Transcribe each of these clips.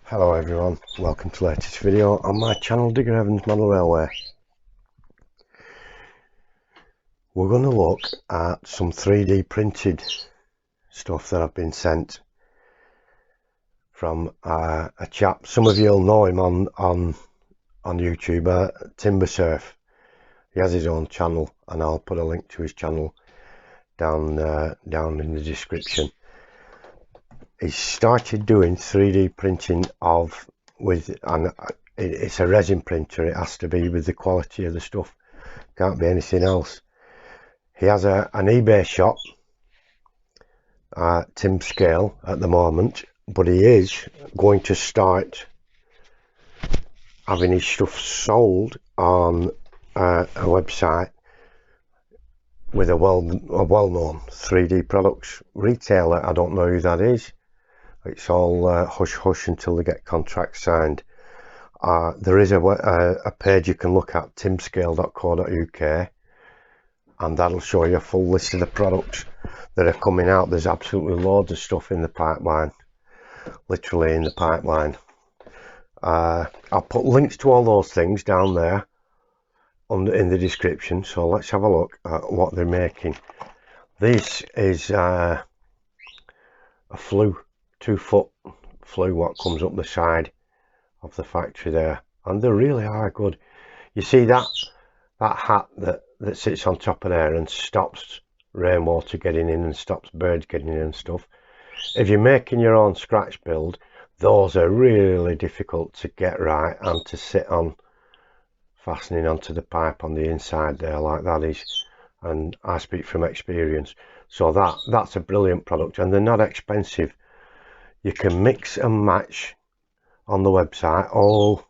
Hello everyone, welcome to the latest video on my channel Digger Evans Model Railway. We're going to look at some 3D printed stuff that I've been sent from a chap. Some of you will know him on YouTube, Timbersurf. He has his own channel and I'll put a link to his channel down in the description. He started doing 3D printing it's a resin printer. It has to be with the quality of the stuff, can't be anything else. He has an eBay shop, Tim Scale at the moment, but he is going to start having his stuff sold on a website with a well-known 3D products retailer. I don't know who that is. It's all hush hush until they get contracts signed. There is a page you can look at, timscale.co.uk, and that'll show you a full list of the products that are coming out. There's absolutely loads of stuff in the pipeline, literally in the pipeline. I'll put links to all those things down there in the description, so let's have a look at what they're making. This is a flue, 2-foot flue, what comes up the side of the factory there, and they really are good. You see that hat that sits on top of there and stops rainwater getting in and stops birds getting in and stuff. If you're making your own scratch build, those are really difficult to get right and to sit on, fastening onto the pipe on the inside there like that is, and I speak from experience. So that's a brilliant product, and they're not expensive. You can mix and match on the website all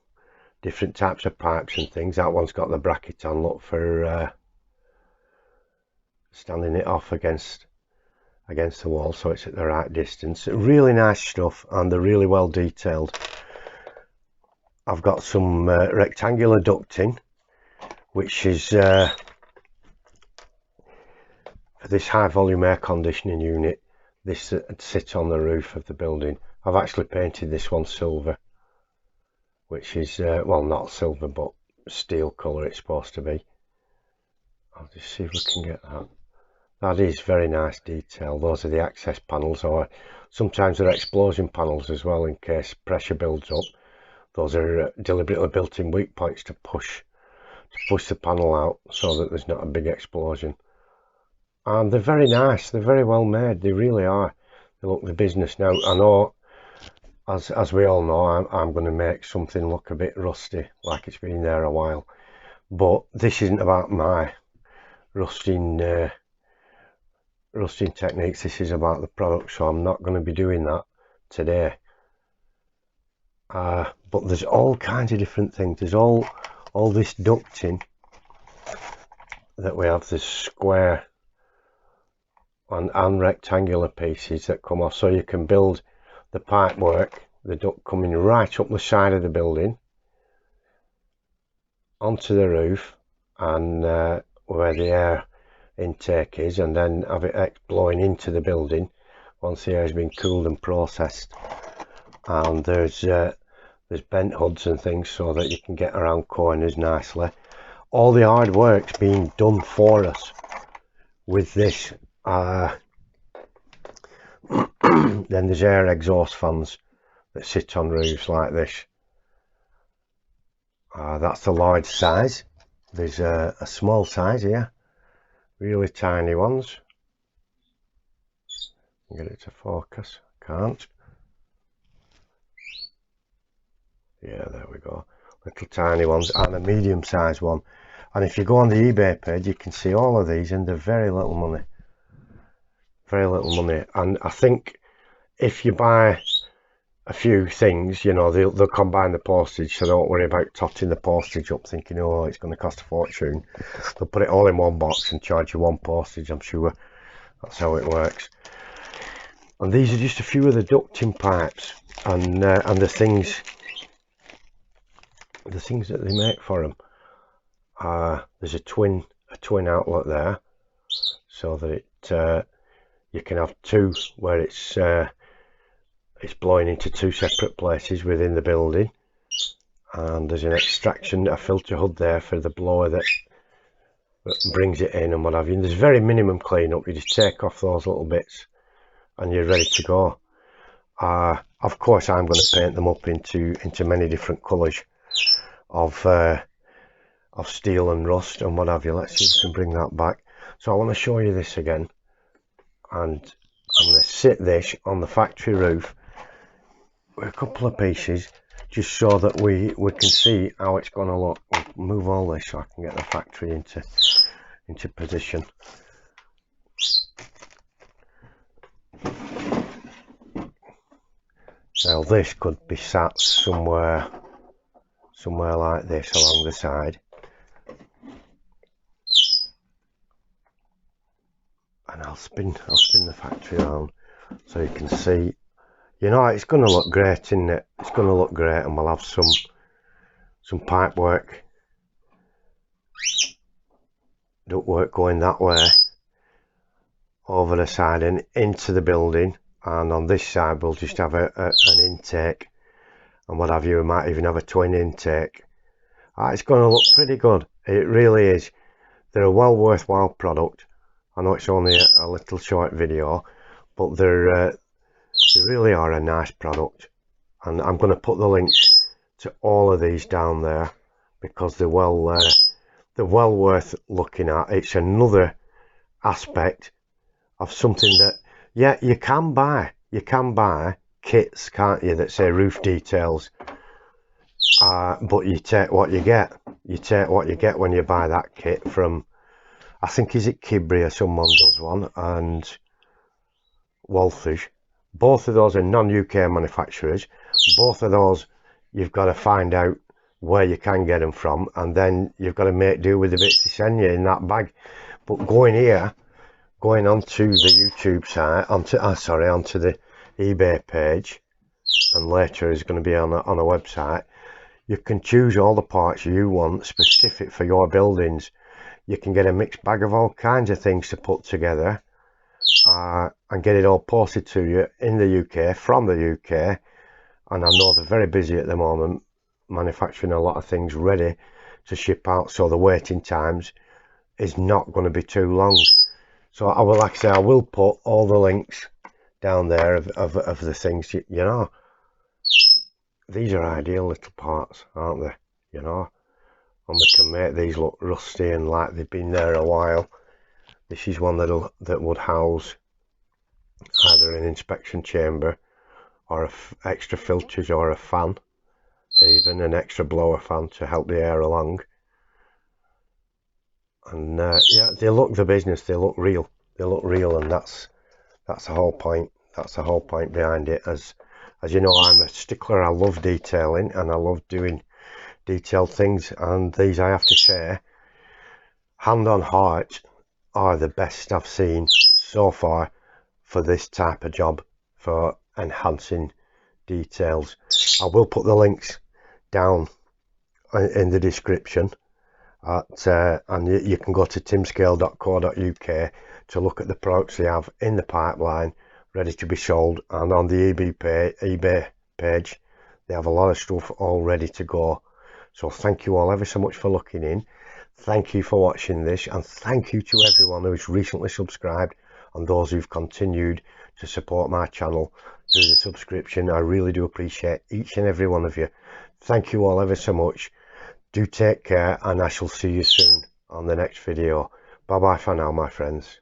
different types of pipes and things. That one's got the bracket on, look, for standing it off against the wall so it's at the right distance. Really nice stuff, and they're really well detailed. I've got some rectangular ducting, which is for this high volume air conditioning unit. This sits on the roof of the building. I've actually painted this one silver, which is well, not silver but steel colour it's supposed to be. I'll just see if we can get that. That is very nice detail. Those are the access panels, or sometimes they're explosion panels as well, in case pressure builds up. Those are deliberately built in weak points to push the panel out so that there's not a big explosion. And they're very nice, they're very well made, they really are. They look the business. Now I know, as we all know, I'm going to make something look a bit rusty, like it's been there a while, but this isn't about my rusting techniques. This is about the product, so I'm not going to be doing that today. But there's all kinds of different things. There's all this ducting that we have, this square and rectangular pieces that come off, so you can build the pipe work, the duct coming right up the side of the building onto the roof, and where the air intake is, and then have it blowing into the building once the air has been cooled and processed. And there's bent hoods and things so that you can get around corners nicely. All the hard work's being done for us with this. Then there's air exhaust fans that sit on roofs like this. That's the large size. There's a small size here, really tiny ones. Get it to focus, can't. Yeah, there we go. Little tiny ones, and a medium sized one. And if you go on the eBay page, you can see all of these, and they're very little money. Very little money. And I think if you buy a few things, you know, they'll combine the postage, so don't worry about totting the postage up thinking, oh, it's going to cost a fortune. They'll put it all in one box and charge you one postage, I'm sure. That's how it works. And these are just a few of the ducting pipes and the things that they make for them. There's a twin outlet there, so that you can have two where it's it's blowing into two separate places within the building, and there's an extraction, a filter hood there for the blower that brings it in and what have you. And there's very minimum cleanup. You just take off those little bits and you're ready to go. Of course, I'm going to paint them up into many different colours of steel and rust and what have you. Let's see if we can bring that back. So I want to show you this again, and I'm going to sit this on the factory roof with a couple of pieces just so that we can see how it's going to look. We'll move all this so I can get the factory into position. Now this could be sat somewhere like this along the side, and I'll spin the factory around so you can see. You know, it's going to look great, isn't it? It's going to look great, and we'll have some pipe work, duct work going that way over the side and into the building, and on this side we'll just have an intake and what have you. We might even have a twin intake. It's going to look pretty good. It really is. They're a well worthwhile product. I know it's only a little short video, but they really are a nice product, and I'm going to put the links to all of these down there because they're well worth looking at. It's another aspect of something that, yeah, you can buy kits, can't you, that say roof details, but you take what you get. You take what you get when you buy that kit from, I think, is it Kibri or someone does one, and Walther's. Both of those are non-UK manufacturers. Both of those you've got to find out where you can get them from, and then you've got to make do with the bits they send you in that bag. But going onto the YouTube site, onto the eBay page, and later is going to be on a website, you can choose all the parts you want specific for your buildings. You can get a mixed bag of all kinds of things to put together, and get it all posted to you in the UK, from the UK. And I know they're very busy at the moment, manufacturing a lot of things ready to ship out, so the waiting times is not going to be too long. So I will, like I say, I will put all the links down there of the things, you know. These are ideal little parts, aren't they? You know, and we can make these look rusty and like they've been there a while. This is one that would house either an inspection chamber or extra filters, or a fan, even an extra blower fan to help the air along. And yeah, they look the business. They look real, and that's the whole point. That's the whole point behind it. As you know, I'm a stickler. I love detailing and I love doing detailed things, and these, I have to say, hand on heart, are the best I've seen so far for this type of job, for enhancing details. I will put the links down in the description and you can go to timscale.co.uk to look at the products they have in the pipeline ready to be sold, and on the eBay page they have a lot of stuff all ready to go. So thank you all ever so much for looking in. Thank you for watching this, and thank you to everyone who's recently subscribed and those who've continued to support my channel through the subscription. I really do appreciate each and every one of you. Thank you all ever so much. Do take care, and I shall see you soon on the next video. Bye bye for now, my friends.